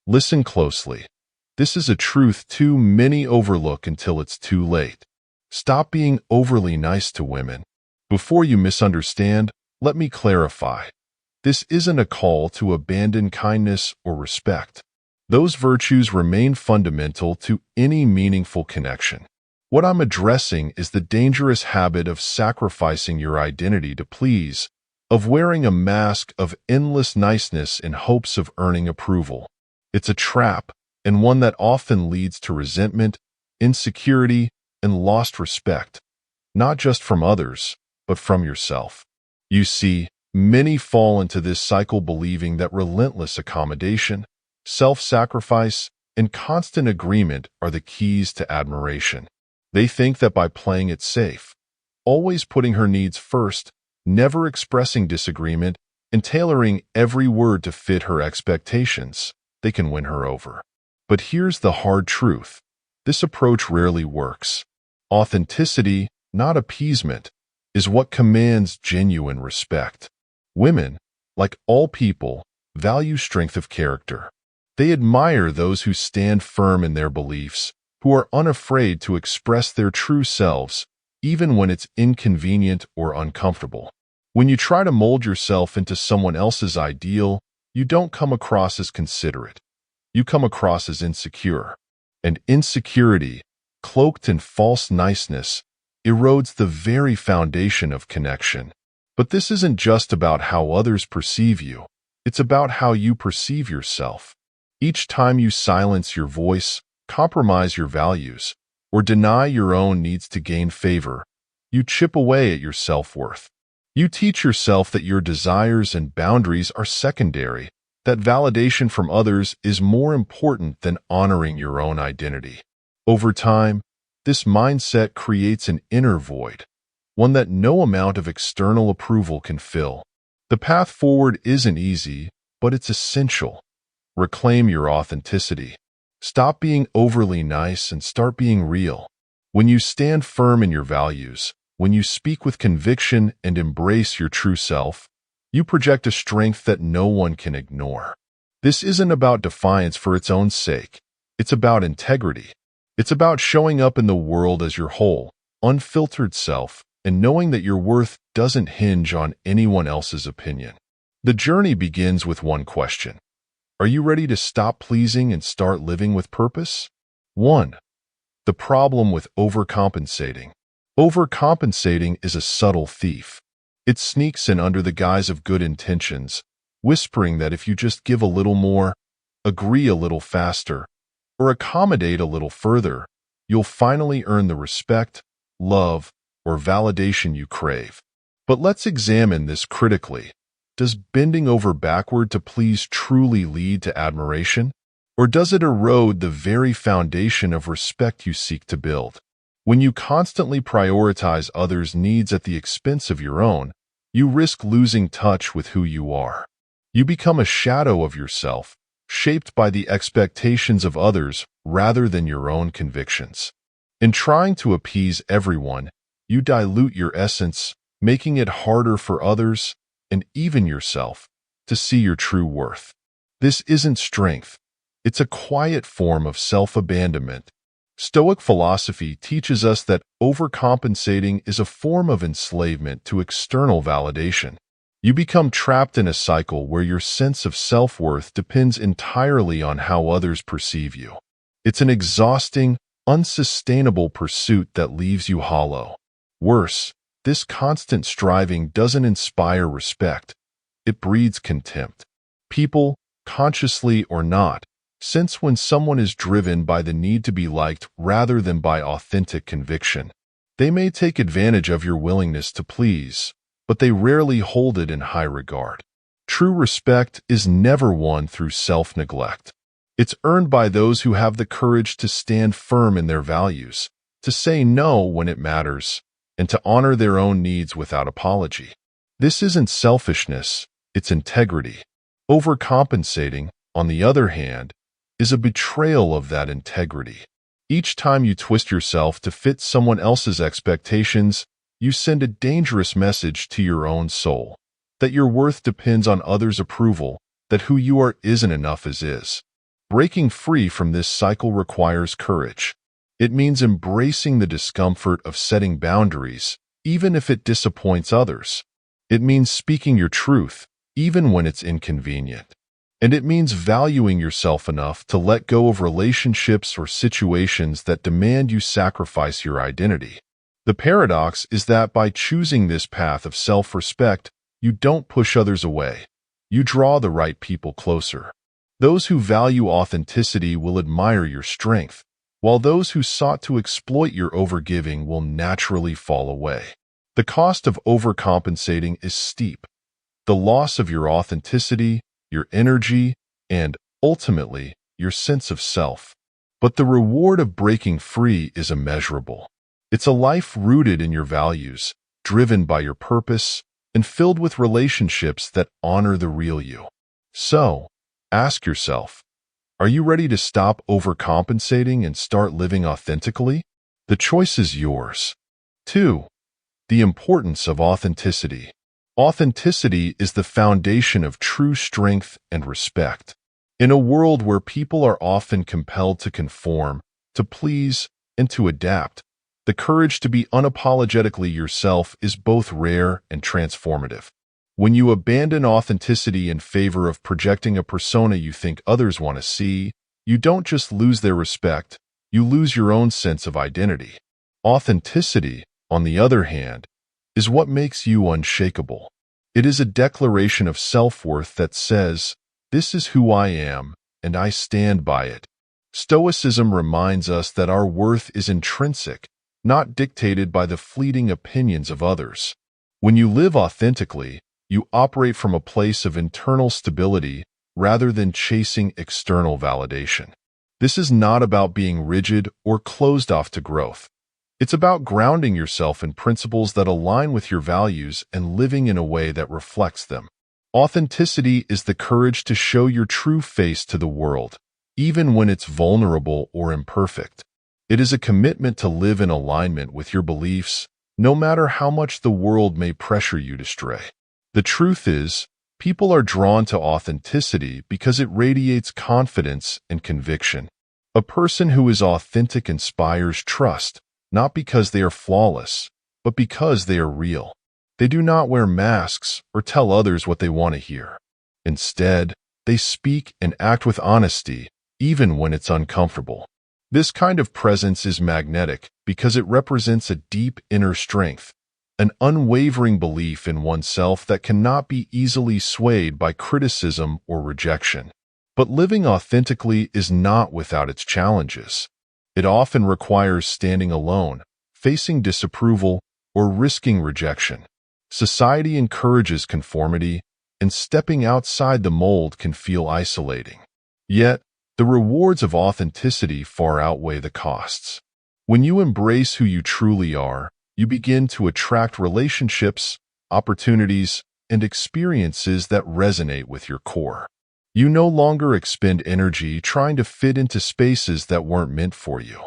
Listen closely. This is a truth too many overlook until it's too late. Stop being overly nice to women. Before you misunderstand, let me clarify. This isn't a call to abandon kindness or respect. Those virtues remain fundamental to any meaningful connection. What I'm addressing is the dangerous habit of sacrificing your identity to please, of wearing a mask of endless niceness in hopes of earning approval. It's a trap, and one that often leads to resentment, insecurity, and lost respect, not just from others, but from yourself. You see, many fall into this cycle believing that relentless accommodation, self-sacrifice, and constant agreement are the keys to admiration. They think that by playing it safe, always putting her needs first, never expressing disagreement, and tailoring every word to fit her expectations, they can win her over. But here's the hard truth. This approach rarely works. Authenticity, not appeasement, is what commands genuine respect. Women, like all people, value strength of character. They admire those who stand firm in their beliefs, who are unafraid to express their true selves, even when it's inconvenient or uncomfortable. When you try to mold yourself into someone else's ideal, you don't come across as considerate. You come across as insecure. And insecurity, cloaked in false niceness, erodes the very foundation of connection. But this isn't just about how others perceive you. It's about how you perceive yourself. Each time you silence your voice, compromise your values, or deny your own needs to gain favor, you chip away at your self-worth. You teach yourself that your desires and boundaries are secondary, that validation from others is more important than honoring your own identity. Over time, this mindset creates an inner void, one that no amount of external approval can fill. The path forward isn't easy, but it's essential. Reclaim your authenticity. Stop being overly nice and start being real. When you stand firm in your values, when you speak with conviction and embrace your true self, you project a strength that no one can ignore. This isn't about defiance for its own sake. It's about integrity. It's about showing up in the world as your whole, unfiltered self, and knowing that your worth doesn't hinge on anyone else's opinion. The journey begins with one question. Are you ready to stop pleasing and start living with purpose? 1. The problem with overcompensating. Overcompensating is a subtle thief. It sneaks in under the guise of good intentions, whispering that if you just give a little more, agree a little faster, or accommodate a little further, you'll finally earn the respect, love, or validation you crave. But let's examine this critically. Does bending over backward to please truly lead to admiration? Or does it erode the very foundation of respect you seek to build? When you constantly prioritize others' needs at the expense of your own, you risk losing touch with who you are. You become a shadow of yourself, shaped by the expectations of others rather than your own convictions. In trying to appease everyone, you dilute your essence, making it harder for others, and even yourself, to see your true worth. This isn't strength. It's a quiet form of self-abandonment. Stoic philosophy teaches us that overcompensating is a form of enslavement to external validation. You become trapped in a cycle where your sense of self-worth depends entirely on how others perceive you. It's an exhausting, unsustainable pursuit that leaves you hollow. Worse, this constant striving doesn't inspire respect. It breeds contempt. People, consciously or not, sense when someone is driven by the need to be liked rather than by authentic conviction. They may take advantage of your willingness to please, but they rarely hold it in high regard. True respect is never won through self-neglect. It's earned by those who have the courage to stand firm in their values, to say no when it matters, and to honor their own needs without apology. This isn't selfishness, it's integrity. Overcompensating, on the other hand, is a betrayal of that integrity. Each time you twist yourself to fit someone else's expectations, you send a dangerous message to your own soul, that your worth depends on others' approval, that who you are isn't enough as is. Breaking free from this cycle requires courage. It means embracing the discomfort of setting boundaries, even if it disappoints others. It means speaking your truth, even when it's inconvenient. And it means valuing yourself enough to let go of relationships or situations that demand you sacrifice your identity. The paradox is that by choosing this path of self-respect, you don't push others away. You draw the right people closer. Those who value authenticity will admire your strength, while those who sought to exploit your overgiving will naturally fall away. The cost of overcompensating is steep. The loss of your authenticity, your energy, and, ultimately, your sense of self. But the reward of breaking free is immeasurable. It's a life rooted in your values, driven by your purpose, and filled with relationships that honor the real you. So, ask yourself, are you ready to stop overcompensating and start living authentically? The choice is yours. 2. The importance of authenticity. Authenticity is the foundation of true strength and respect. In a world where people are often compelled to conform, to please, and to adapt, the courage to be unapologetically yourself is both rare and transformative. When you abandon authenticity in favor of projecting a persona you think others want to see, you don't just lose their respect, you lose your own sense of identity. Authenticity, on the other hand, is what makes you unshakable. It is a declaration of self-worth that says, "This is who I am, and I stand by it." Stoicism reminds us that our worth is intrinsic, not dictated by the fleeting opinions of others. When you live authentically, you operate from a place of internal stability rather than chasing external validation. This is not about being rigid or closed off to growth. It's about grounding yourself in principles that align with your values and living in a way that reflects them. Authenticity is the courage to show your true face to the world, even when it's vulnerable or imperfect. It is a commitment to live in alignment with your beliefs, no matter how much the world may pressure you to stray. The truth is, people are drawn to authenticity because it radiates confidence and conviction. A person who is authentic inspires trust, not because they are flawless, but because they are real. They do not wear masks or tell others what they want to hear. Instead, they speak and act with honesty, even when it's uncomfortable. This kind of presence is magnetic because it represents a deep inner strength, an unwavering belief in oneself that cannot be easily swayed by criticism or rejection. But living authentically is not without its challenges. It often requires standing alone, facing disapproval, or risking rejection. Society encourages conformity, and stepping outside the mold can feel isolating. Yet, the rewards of authenticity far outweigh the costs. When you embrace who you truly are, you begin to attract relationships, opportunities, and experiences that resonate with your core. You no longer expend energy trying to fit into spaces that weren't meant for you.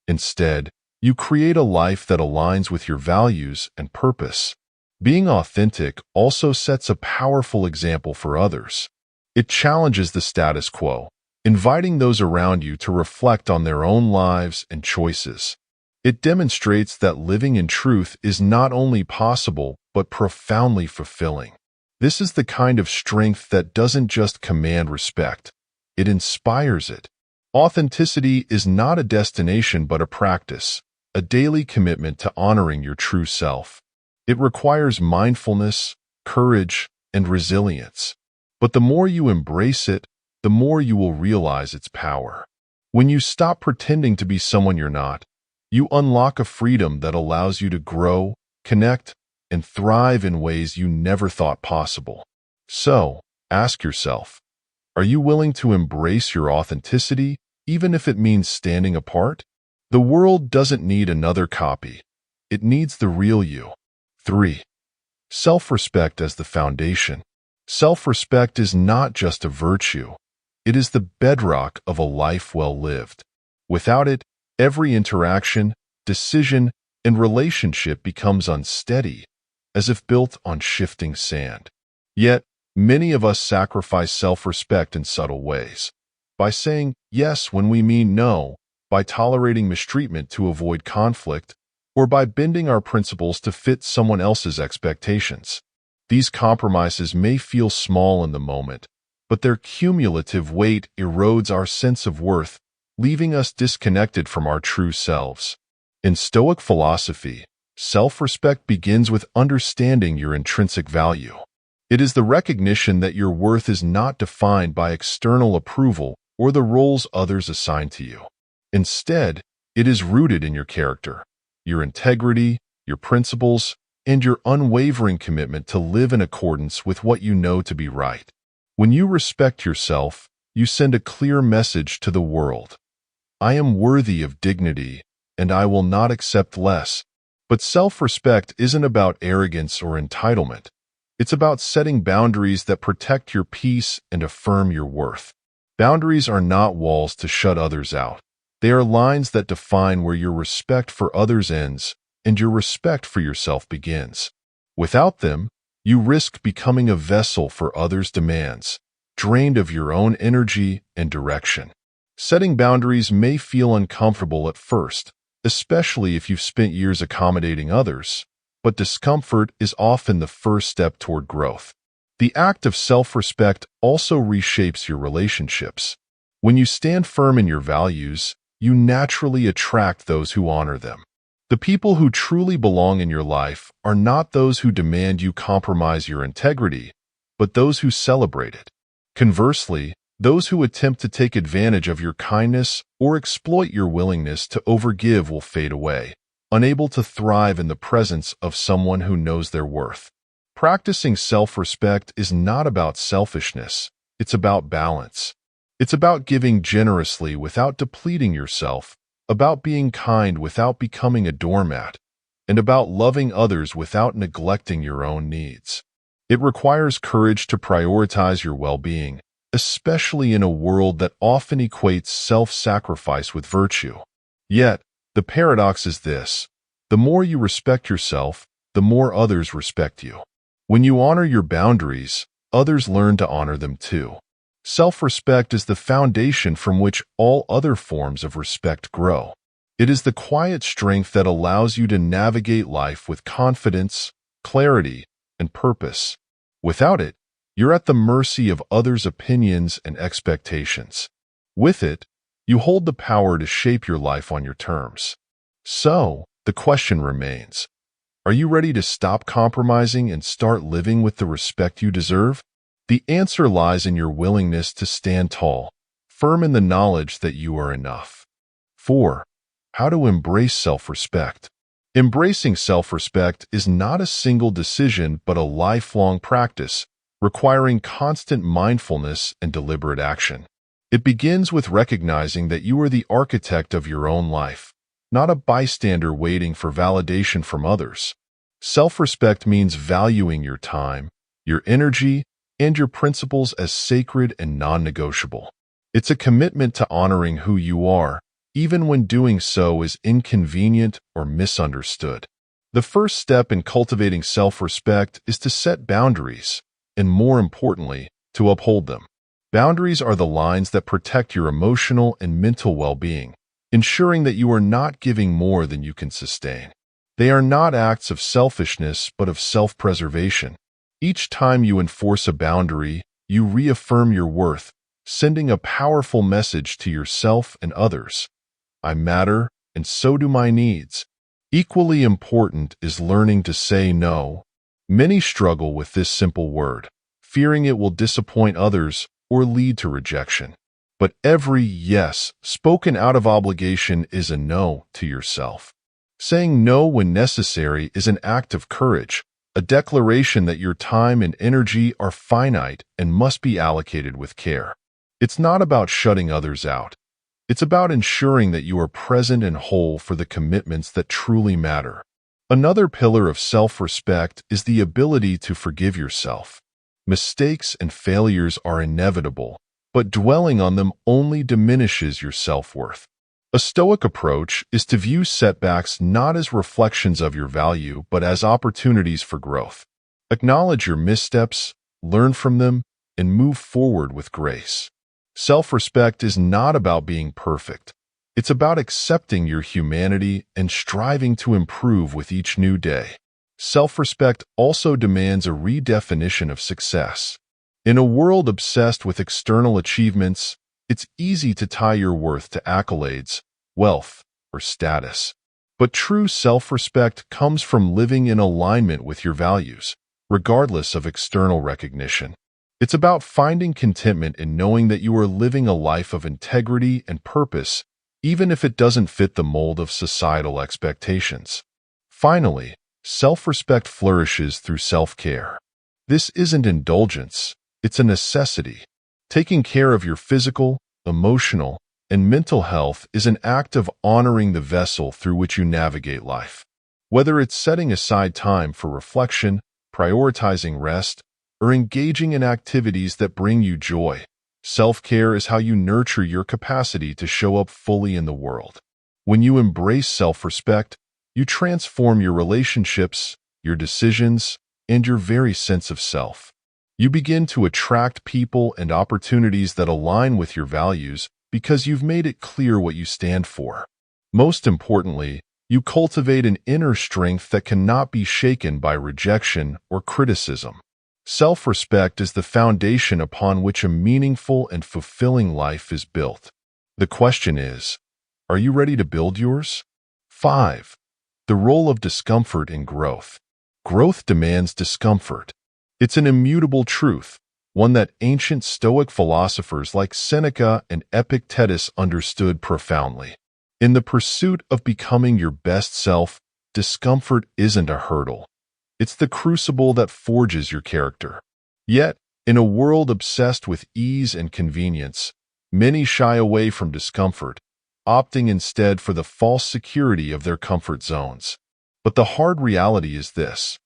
Instead, you create a life that aligns with your values and purpose. Being authentic also sets a powerful example for others. It challenges the status quo, inviting those around you to reflect on their own lives and choices. It demonstrates that living in truth is not only possible, but profoundly fulfilling. This is the kind of strength that doesn't just command respect, it inspires it. Authenticity is not a destination but a practice, a daily commitment to honoring your true self. It requires mindfulness, courage, and resilience. But the more you embrace it, the more you will realize its power. When you stop pretending to be someone you're not, you unlock a freedom that allows you to grow, connect, and thrive in ways you never thought possible. So, ask yourself, are you willing to embrace your authenticity, even if it means standing apart? The world doesn't need another copy. It needs the real you. 3. Self-respect as the foundation. Self-respect is not just a virtue. It is the bedrock of a life well lived. Without it, every interaction, decision, and relationship becomes unsteady, as if built on shifting sand. Yet, many of us sacrifice self-respect in subtle ways. by saying yes when we mean no, by tolerating mistreatment to avoid conflict, or by bending our principles to fit someone else's expectations. These compromises may feel small in the moment, but their cumulative weight erodes our sense of worth, leaving us disconnected from our true selves. In Stoic philosophy, self-respect begins with understanding your intrinsic value. It is the recognition that your worth is not defined by external approval or the roles others assign to you. Instead, it is rooted in your character, your integrity, your principles, and your unwavering commitment to live in accordance with what you know to be right. When you respect yourself, you send a clear message to the world. I am worthy of dignity, and I will not accept less. But self-respect isn't about arrogance or entitlement. It's about setting boundaries that protect your peace and affirm your worth. Boundaries are not walls to shut others out. They are lines that define where your respect for others ends and your respect for yourself begins. Without them, you risk becoming a vessel for others' demands, drained of your own energy and direction. Setting boundaries may feel uncomfortable at first, especially if you've spent years accommodating others, but discomfort is often the first step toward growth. The act of self-respect also reshapes your relationships. When you stand firm in your values, you naturally attract those who honor them. The people who truly belong in your life are not those who demand you compromise your integrity, but those who celebrate it. Conversely, those who attempt to take advantage of your kindness or exploit your willingness to overgive will fade away, unable to thrive in the presence of someone who knows their worth. Practicing self-respect is not about selfishness, it's about balance. It's about giving generously without depleting yourself, about being kind without becoming a doormat, and about loving others without neglecting your own needs. It requires courage to prioritize your well-being, especially in a world that often equates self-sacrifice with virtue. Yet, the paradox is this: the more you respect yourself, the more others respect you. When you honor your boundaries, others learn to honor them too. Self-respect is the foundation from which all other forms of respect grow. It is the quiet strength that allows you to navigate life with confidence, clarity, and purpose. Without it, you're at the mercy of others' opinions and expectations. With it, you hold the power to shape your life on your terms. So, the question remains: are you ready to stop compromising and start living with the respect you deserve? The answer lies in your willingness to stand tall, firm in the knowledge that you are enough. 4. How to embrace self-respect. Embracing self-respect is not a single decision but a lifelong practice, requiring constant mindfulness and deliberate action. It begins with recognizing that you are the architect of your own life, not a bystander waiting for validation from others. Self-respect means valuing your time, your energy, and your principles as sacred and non-negotiable. It's a commitment to honoring who you are, even when doing so is inconvenient or misunderstood. The first step in cultivating self-respect is to set boundaries, and more importantly, to uphold them. Boundaries are the lines that protect your emotional and mental well-being, ensuring that you are not giving more than you can sustain. They are not acts of selfishness but of self-preservation. Each time you enforce a boundary, you reaffirm your worth, sending a powerful message to yourself and others. I matter, and so do my needs. Equally important is learning to say no. Many struggle with this simple word, fearing it will disappoint others or lead to rejection. But every yes spoken out of obligation is a no to yourself. Saying no when necessary is an act of courage, a declaration that your time and energy are finite and must be allocated with care. It's not about shutting others out. It's about ensuring that you are present and whole for the commitments that truly matter. Another pillar of self-respect is the ability to forgive yourself. Mistakes and failures are inevitable, but dwelling on them only diminishes your self-worth. A Stoic approach is to view setbacks not as reflections of your value, but as opportunities for growth. Acknowledge your missteps, learn from them, and move forward with grace. Self-respect is not about being perfect. It's about accepting your humanity and striving to improve with each new day. Self-respect also demands a redefinition of success. In a world obsessed with external achievements, it's easy to tie your worth to accolades, wealth, or status. But true self-respect comes from living in alignment with your values, regardless of external recognition. It's about finding contentment in knowing that you are living a life of integrity and purpose, even if it doesn't fit the mold of societal expectations. Finally, self-respect flourishes through self-care. This isn't indulgence, it's a necessity. Taking care of your physical, emotional, and mental health is an act of honoring the vessel through which you navigate life. Whether it's setting aside time for reflection, prioritizing rest, or engaging in activities that bring you joy, self-care is how you nurture your capacity to show up fully in the world. When you embrace self-respect, you transform your relationships, your decisions, and your very sense of self. You begin to attract people and opportunities that align with your values because you've made it clear what you stand for. Most importantly, you cultivate an inner strength that cannot be shaken by rejection or criticism. Self-respect is the foundation upon which a meaningful and fulfilling life is built. The question is, are you ready to build yours? 5. The role of discomfort in growth. Growth demands discomfort. It's an immutable truth, one that ancient Stoic philosophers like Seneca and Epictetus understood profoundly. In the pursuit of becoming your best self, discomfort isn't a hurdle. It's the crucible that forges your character. Yet, in a world obsessed with ease and convenience, many shy away from discomfort, opting instead for the false security of their comfort zones. But the hard reality is this: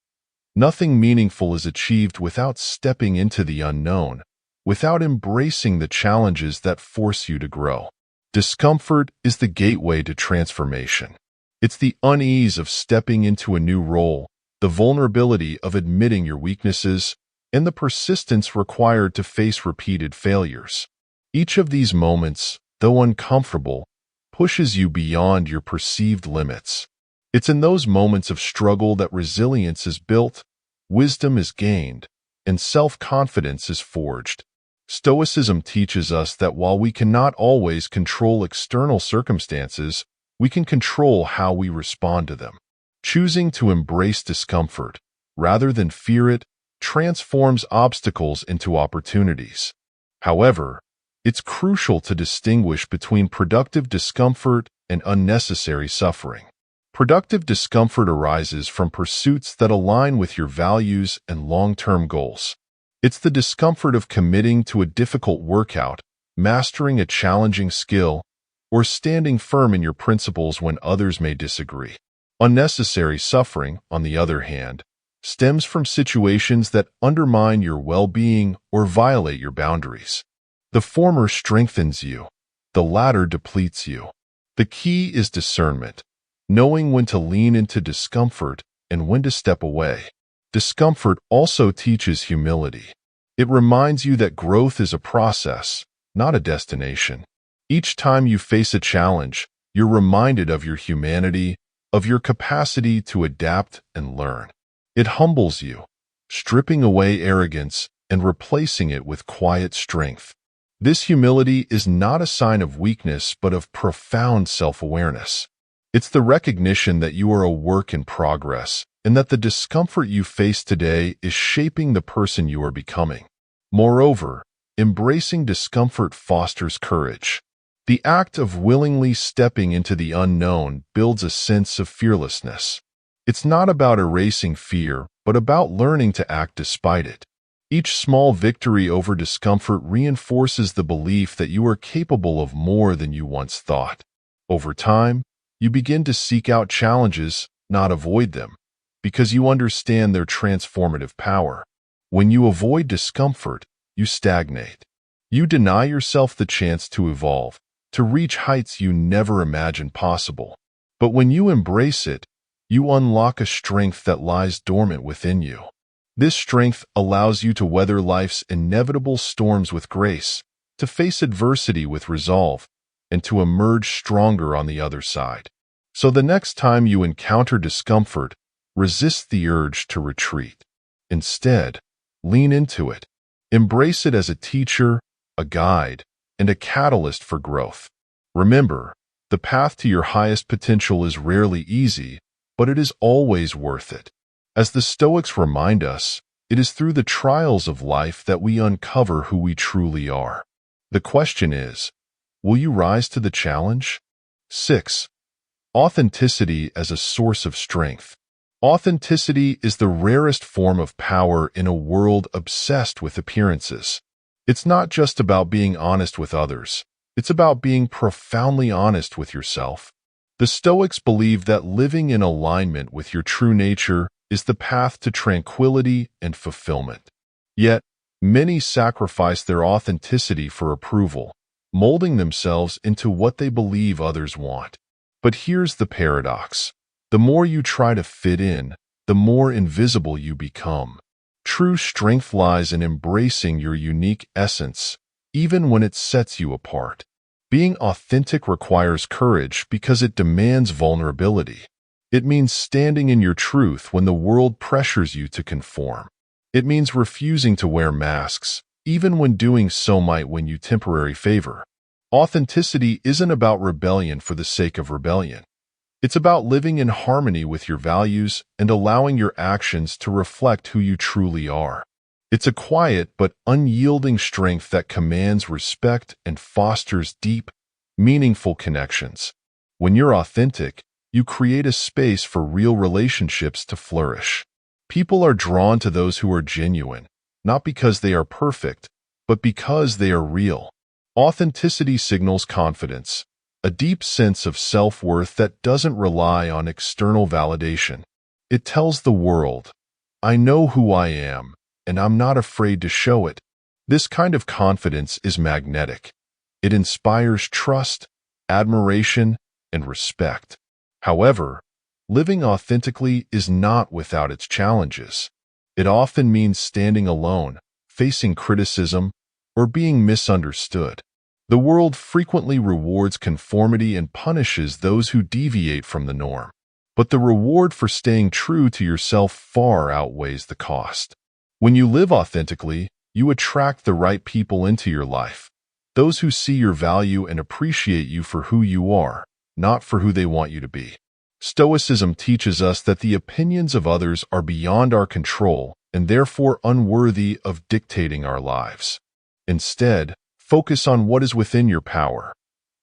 nothing meaningful is achieved without stepping into the unknown, without embracing the challenges that force you to grow. Discomfort is the gateway to transformation. It's the unease of stepping into a new role, the vulnerability of admitting your weaknesses, and the persistence required to face repeated failures. Each of these moments, though uncomfortable, pushes you beyond your perceived limits. It's in those moments of struggle that resilience is built, wisdom is gained, and self-confidence is forged. Stoicism teaches us that while we cannot always control external circumstances, we can control how we respond to them. Choosing to embrace discomfort, rather than fear it, transforms obstacles into opportunities. However, it's crucial to distinguish between productive discomfort and unnecessary suffering. Productive discomfort arises from pursuits that align with your values and long-term goals. It's the discomfort of committing to a difficult workout, mastering a challenging skill, or standing firm in your principles when others may disagree. Unnecessary suffering, on the other hand, stems from situations that undermine your well-being or violate your boundaries. The former strengthens you, the latter depletes you. The key is discernment, knowing when to lean into discomfort and when to step away. Discomfort also teaches humility. It reminds you that growth is a process, not a destination. Each time you face a challenge, you're reminded of your humanity, of your capacity to adapt and learn. It humbles you, stripping away arrogance and replacing it with quiet strength. This humility is not a sign of weakness but of profound self-awareness. It's the recognition that you are a work in progress and that the discomfort you face today is shaping the person you are becoming. Moreover, embracing discomfort fosters courage. The act of willingly stepping into the unknown builds a sense of fearlessness. It's not about erasing fear, but about learning to act despite it. Each small victory over discomfort reinforces the belief that you are capable of more than you once thought. Over time, you begin to seek out challenges, not avoid them, because you understand their transformative power. When you avoid discomfort, you stagnate. You deny yourself the chance to evolve, to reach heights you never imagined possible. But when you embrace it, you unlock a strength that lies dormant within you. This strength allows you to weather life's inevitable storms with grace, to face adversity with resolve, and to emerge stronger on the other side. So the next time you encounter discomfort, resist the urge to retreat. Instead, lean into it. Embrace it as a teacher, a guide, and a catalyst for growth. Remember, the path to your highest potential is rarely easy, but it is always worth it. As the Stoics remind us, it is through the trials of life that we uncover who we truly are. The question is, will you rise to the challenge? 6. Authenticity as a source of strength. Authenticity is the rarest form of power in a world obsessed with appearances. It's not just about being honest with others. It's about being profoundly honest with yourself. The Stoics believe that living in alignment with your true nature is the path to tranquility and fulfillment. Yet, many sacrifice their authenticity for approval, molding themselves into what they believe others want. But here's the paradox. The more you try to fit in, the more invisible you become. True strength lies in embracing your unique essence, even when it sets you apart. Being authentic requires courage because it demands vulnerability. It means standing in your truth when the world pressures you to conform. It means refusing to wear masks, even when doing so might win you temporary favor. Authenticity isn't about rebellion for the sake of rebellion. It's about living in harmony with your values and allowing your actions to reflect who you truly are. It's a quiet but unyielding strength that commands respect and fosters deep, meaningful connections. When you're authentic, you create a space for real relationships to flourish. People are drawn to those who are genuine, not because they are perfect, but because they are real. Authenticity signals confidence, a deep sense of self-worth that doesn't rely on external validation. It tells the world, I know who I am, and I'm not afraid to show it. This kind of confidence is magnetic. It inspires trust, admiration, and respect. However, living authentically is not without its challenges. It often means standing alone, facing criticism, or being misunderstood. The world frequently rewards conformity and punishes those who deviate from the norm. But the reward for staying true to yourself far outweighs the cost. When you live authentically, you attract the right people into your life. Those who see your value and appreciate you for who you are, not for who they want you to be. Stoicism teaches us that the opinions of others are beyond our control and therefore unworthy of dictating our lives. Instead, focus on what is within your power,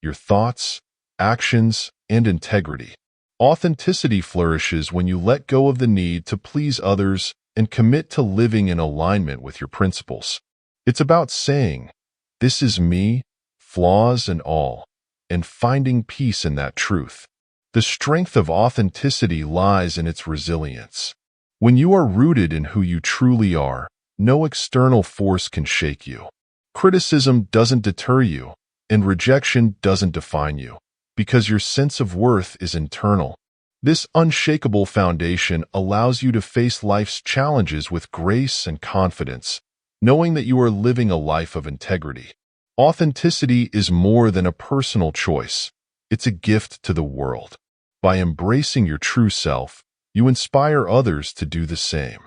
your thoughts, actions, and integrity. Authenticity flourishes when you let go of the need to please others and commit to living in alignment with your principles. It's about saying, this is me, flaws and all, and finding peace in that truth. The strength of authenticity lies in its resilience. When you are rooted in who you truly are, no external force can shake you. Criticism doesn't deter you, and rejection doesn't define you, because your sense of worth is internal. This unshakable foundation allows you to face life's challenges with grace and confidence, knowing that you are living a life of integrity. Authenticity is more than a personal choice. It's a gift to the world. By embracing your true self, you inspire others to do the same.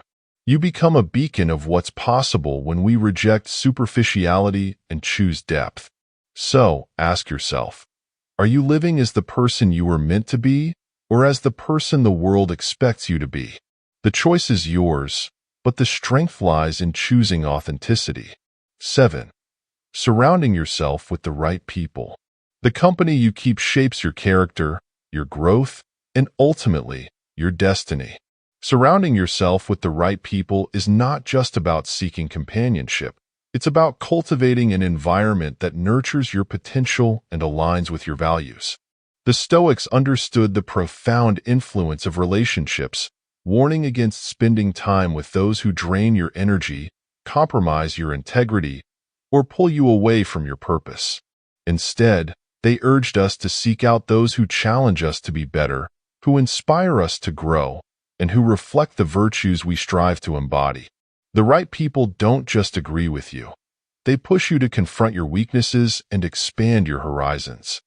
You become a beacon of what's possible when we reject superficiality and choose depth. So, ask yourself, are you living as the person you were meant to be, or as the person the world expects you to be? The choice is yours, but the strength lies in choosing authenticity. 7. Surrounding yourself with the right people. The company you keep shapes your character, your growth, and ultimately, your destiny. Surrounding yourself with the right people is not just about seeking companionship. It's about cultivating an environment that nurtures your potential and aligns with your values. The Stoics understood the profound influence of relationships, warning against spending time with those who drain your energy, compromise your integrity, or pull you away from your purpose. Instead, they urged us to seek out those who challenge us to be better, who inspire us to grow, and who reflect the virtues we strive to embody. The right people don't just agree with you. They push you to confront your weaknesses and expand your horizons.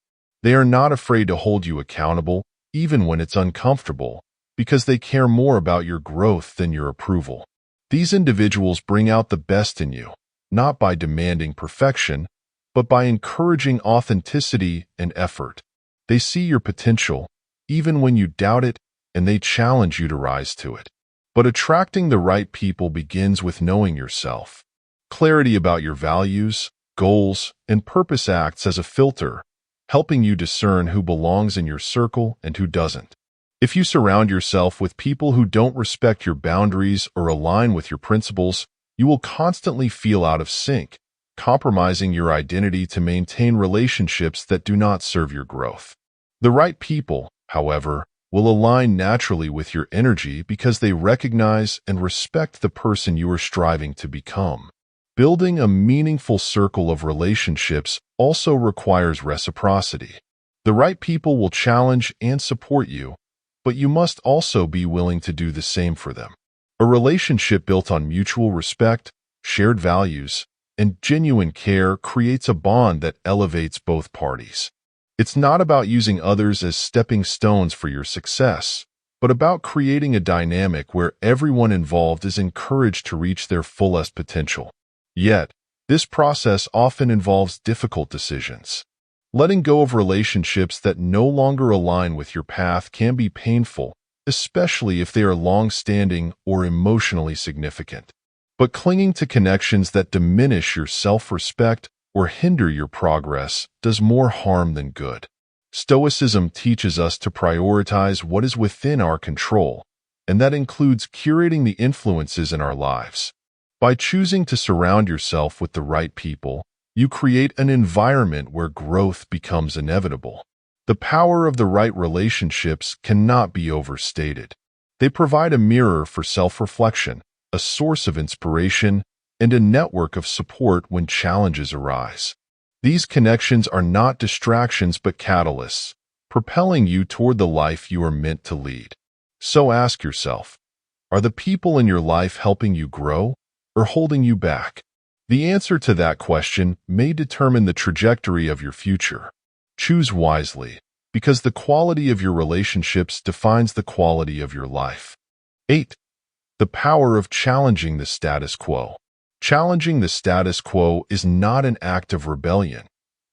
They are not afraid to hold you accountable, even when it's uncomfortable, because they care more about your growth than your approval. These individuals bring out the best in you, not by demanding perfection, but by encouraging authenticity and effort. They see your potential, even when you doubt it, and they challenge you to rise to it. But attracting the right people begins with knowing yourself. Clarity about your values, goals, and purpose acts as a filter, helping you discern who belongs in your circle and who doesn't. If you surround yourself with people who don't respect your boundaries or align with your principles, you will constantly feel out of sync, compromising your identity to maintain relationships that do not serve your growth. The right people, however, will align naturally with your energy because they recognize and respect the person you are striving to become. Building a meaningful circle of relationships also requires reciprocity. The right people will challenge and support you, but you must also be willing to do the same for them. A relationship built on mutual respect, shared values, and genuine care creates a bond that elevates both parties. It's not about using others as stepping stones for your success, but about creating a dynamic where everyone involved is encouraged to reach their fullest potential. Yet, this process often involves difficult decisions. Letting go of relationships that no longer align with your path can be painful, especially if they are long-standing or emotionally significant. But clinging to connections that diminish your self-respect or hinder your progress does more harm than good. Stoicism teaches us to prioritize what is within our control, and that includes curating the influences in our lives. By choosing to surround yourself with the right people, you create an environment where growth becomes inevitable. The power of the right relationships cannot be overstated. They provide a mirror for self-reflection, a source of inspiration, and a network of support when challenges arise. These connections are not distractions but catalysts, propelling you toward the life you are meant to lead. So ask yourself, are the people in your life helping you grow or holding you back? The answer to that question may determine the trajectory of your future. Choose wisely, because the quality of your relationships defines the quality of your life. 8. The power of challenging the status quo. Challenging the status quo is not an act of rebellion.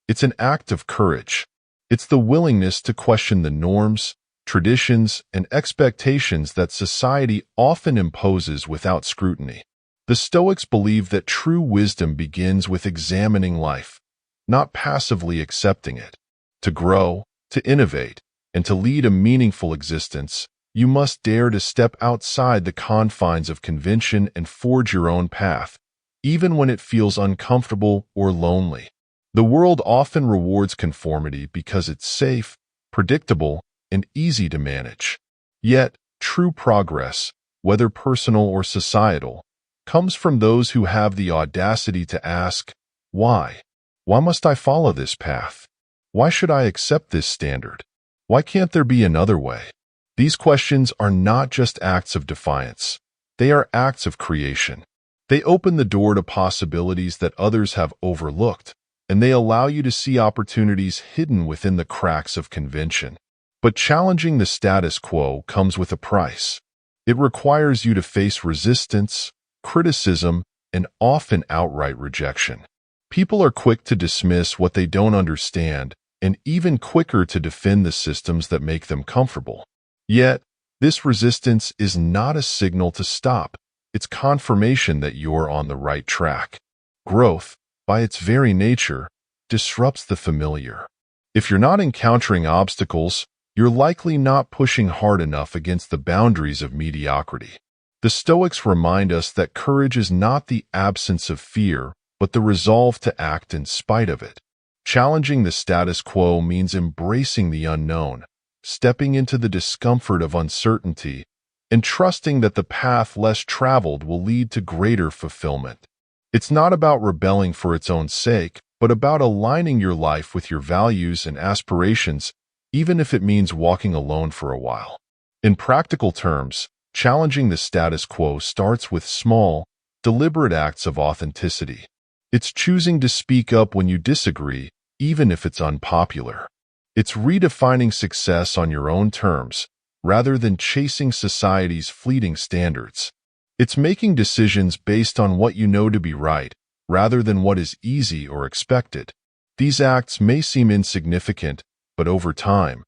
It's an act of courage. It's the willingness to question the norms, traditions, and expectations that society often imposes without scrutiny. The Stoics believe that true wisdom begins with examining life, not passively accepting it. To grow, to innovate, and to lead a meaningful existence, you must dare to step outside the confines of convention and forge your own path, even when it feels uncomfortable or lonely. The world often rewards conformity because it's safe, predictable, and easy to manage. Yet, true progress, whether personal or societal, comes from those who have the audacity to ask, why? Why must I follow this path? Why should I accept this standard? Why can't there be another way? These questions are not just acts of defiance. They are acts of creation. They open the door to possibilities that others have overlooked, and they allow you to see opportunities hidden within the cracks of convention. But challenging the status quo comes with a price. It requires you to face resistance, criticism, and often outright rejection. People are quick to dismiss what they don't understand, and even quicker to defend the systems that make them comfortable. Yet, this resistance is not a signal to stop. It's confirmation that you're on the right track. Growth, by its very nature, disrupts the familiar. If you're not encountering obstacles, you're likely not pushing hard enough against the boundaries of mediocrity. The Stoics remind us that courage is not the absence of fear, but the resolve to act in spite of it. Challenging the status quo means embracing the unknown, stepping into the discomfort of uncertainty, and trusting that the path less traveled will lead to greater fulfillment. It's not about rebelling for its own sake, but about aligning your life with your values and aspirations, even if it means walking alone for a while. In practical terms, challenging the status quo starts with small, deliberate acts of authenticity. It's choosing to speak up when you disagree, even if it's unpopular. It's redefining success on your own terms, rather than chasing society's fleeting standards. It's making decisions based on what you know to be right, rather than what is easy or expected. These acts may seem insignificant, but over time,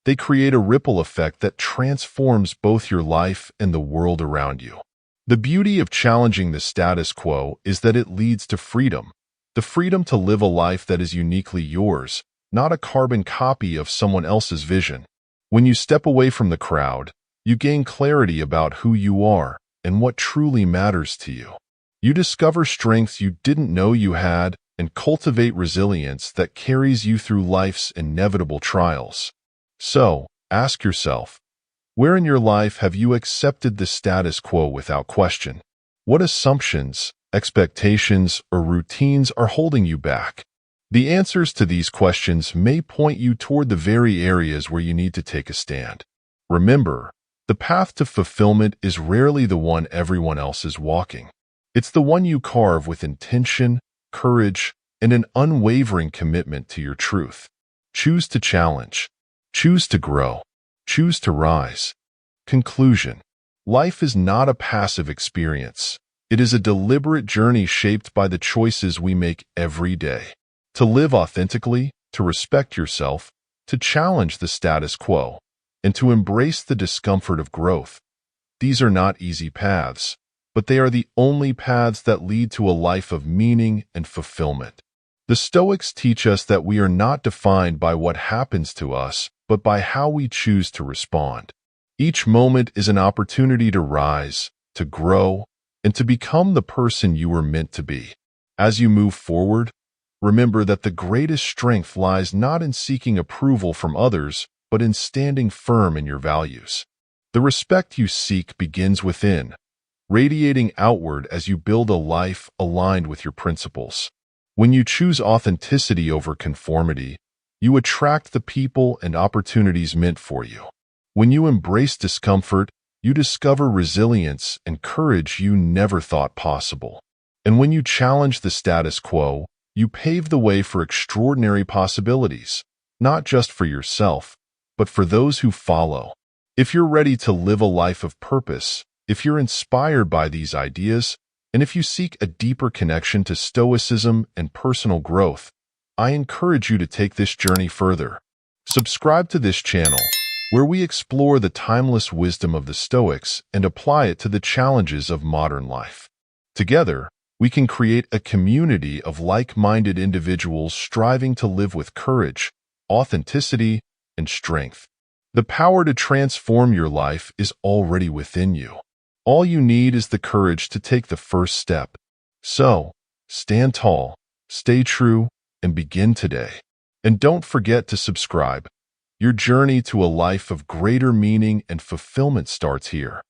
they create a ripple effect that transforms both your life and the world around you. The beauty of challenging the status quo is that it leads to freedom, the freedom to live a life that is uniquely yours, not a carbon copy of someone else's vision. When you step away from the crowd, you gain clarity about who you are and what truly matters to you. You discover strengths you didn't know you had and cultivate resilience that carries you through life's inevitable trials. So, ask yourself, where in your life have you accepted the status quo without question? What assumptions, expectations, or routines are holding you back? The answers to these questions may point you toward the very areas where you need to take a stand. Remember, the path to fulfillment is rarely the one everyone else is walking. It's the one you carve with intention, courage, and an unwavering commitment to your truth. Choose to challenge. Choose to grow. Choose to rise. Conclusion. Life is not a passive experience. It is a deliberate journey shaped by the choices we make every day. To live authentically, to respect yourself, to challenge the status quo, and to embrace the discomfort of growth. These are not easy paths, but they are the only paths that lead to a life of meaning and fulfillment. The Stoics teach us that we are not defined by what happens to us, but by how we choose to respond. Each moment is an opportunity to rise, to grow, and to become the person you were meant to be. As you move forward, remember that the greatest strength lies not in seeking approval from others, but in standing firm in your values. The respect you seek begins within, radiating outward as you build a life aligned with your principles. When you choose authenticity over conformity, you attract the people and opportunities meant for you. When you embrace discomfort, you discover resilience and courage you never thought possible. And when you challenge the status quo, you pave the way for extraordinary possibilities, not just for yourself, but for those who follow. If you're ready to live a life of purpose, if you're inspired by these ideas, and if you seek a deeper connection to Stoicism and personal growth, I encourage you to take this journey further. Subscribe to this channel, where we explore the timeless wisdom of the Stoics and apply it to the challenges of modern life. Together, we can create a community of like-minded individuals striving to live with courage, authenticity, and strength. The power to transform your life is already within you. All you need is the courage to take the first step. So, stand tall, stay true, and begin today. And don't forget to subscribe. Your journey to a life of greater meaning and fulfillment starts here.